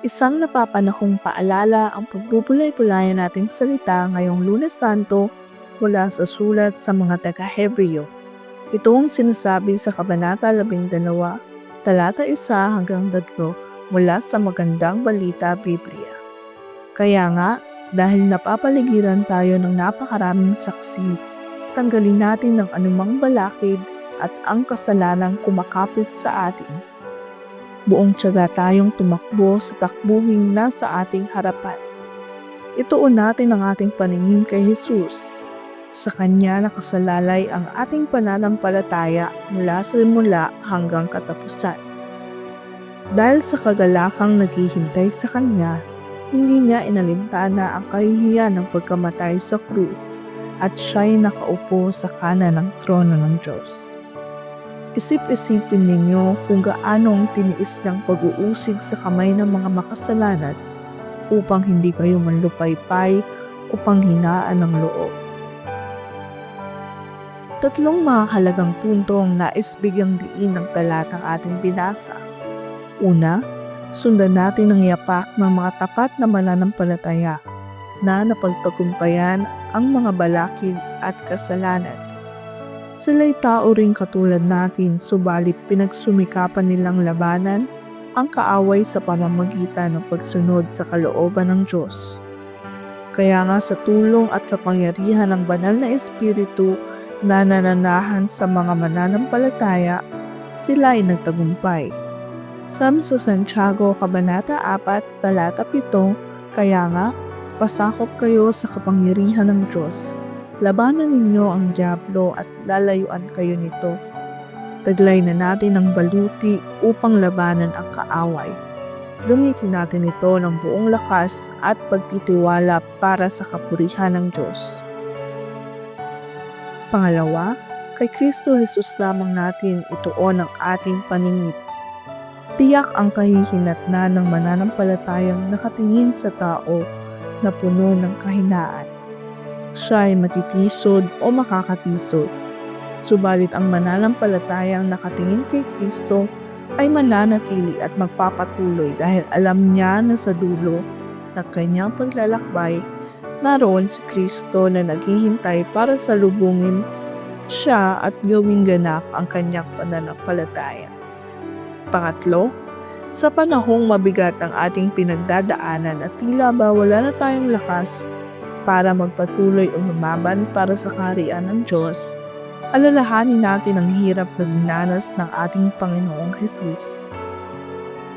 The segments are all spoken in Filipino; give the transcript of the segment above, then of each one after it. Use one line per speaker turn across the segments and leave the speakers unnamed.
Isang napapanahong paalala ang pagbubulay-bulayan nating salita ngayong Lunes Santo mula sa sulat sa mga taga-Hebreo. Ito ang sinasabi sa Kabanata 12, talata 1 hanggang 3 mula sa Magandang Balita Biblia. Kaya nga, dahil napapaligiran tayo ng napakaraming saksi, tanggalin natin ang anumang balakid at ang kasalanang kumakapit sa atin. Buong tiyaga tayong tumakbo sa takbuhing nasa ating harapan. Ituon natin ang ating paningin kay Jesus. Sa Kanya nakasalalay ang ating pananampalataya mula sa simula hanggang katapusan. Dahil sa kagalakang naghihintay sa Kanya, hindi Niya inalintana ang kahihiyan ng pagkamatay sa krus at Siya'y nakaupo sa kanan ng trono ng Diyos. Isip-isipin ninyo kung gaano ang tiniis ng pag-uusig sa kamay ng mga makasalanan upang hindi kayo manlupaypay o panghinaan ng loob. Tatlong mahalagang punto ang nais bigyang diin ng talatang ating binasa. Una, sundan natin ang yapak ng mga tapat na mananampalataya na napagtagumpayan ang mga balakid at kasalanan. Sila'y tao ring katulad natin, subalit pinagsumikapan nilang labanan ang kaaway sa pamamagitan ng pagsunod sa kalooban ng Diyos. Kaya nga sa tulong at kapangyarihan ng banal na Espiritu na nananahan sa mga mananampalataya, sila ay nagtagumpay. Sabi sa Santiago, Kabanata 4, talata 7, kaya nga, pasakop kayo sa kapangyarihan ng Diyos. Labanan ninyo ang dyablo at lalayuan kayo nito. Taglay na natin ang baluti upang labanan ang kaaway. Gamitin natin ito ng buong lakas at pagtitiwala para sa kapurihan ng Diyos. Pangalawa, kay Kristo Jesus lamang natin ituon ang ating paningin. Tiyak ang kahihinatnan ng mananampalatayang nakatingin sa tao na puno ng kahinaan. Siya ay matitisod o makakatisod. Subalit ang mananampalatayang nakatingin kay Kristo ay mananatili at magpapatuloy dahil alam niya na sa dulo ng kanyang paglalakbay, naroon si Kristo na naghihintay para salubungin siya at gawing ganap ang kanyang pananampalataya. Pangatlo, sa panahong mabigat ang ating pinagdadaanan at tila ba wala na tayong lakas para magpatuloy o lumaban para sa kaharian ng Diyos, alalahanin natin ang hirap na dinanas ng ating Panginoong Jesus.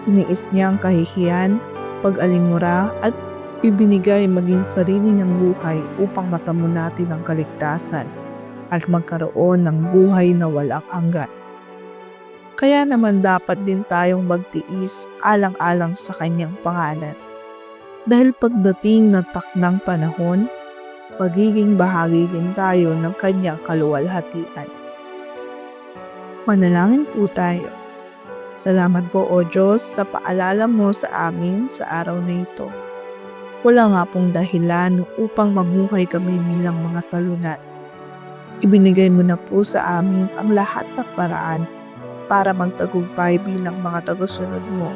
Tiniis niya ang kahihiyan, pag-alimura at ibinigay maging sarili niyang buhay upang matamo natin ang kaligtasan at magkaroon ng buhay na walang hanggan. Kaya naman dapat din tayong magtiis alang-alang sa kanyang pangalan. Dahil pagdating ng takdang panahon, magiging bahagi din tayo ng kanyang kaluwalhatian. Manalangin po tayo. Salamat po o Diyos sa paalala mo sa amin sa araw na ito. Wala nga pong dahilan upang mamuhay kami bilang mga talunan. Ibinigay mo na po sa amin ang lahat ng paraan para magtagumpay bilang mga tagasunod mo.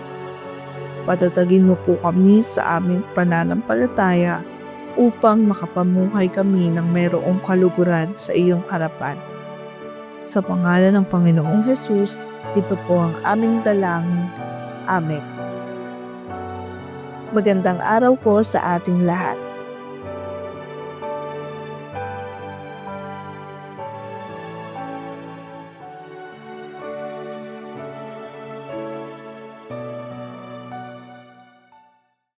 Patatagin mo po kami sa aming pananampalataya upang makapamuhay kami ng mayroong kaluguran sa iyong harapan. Sa pangalan ng Panginoong Jesus, ito po ang aming dalangin. Amen. Magandang araw po sa ating lahat.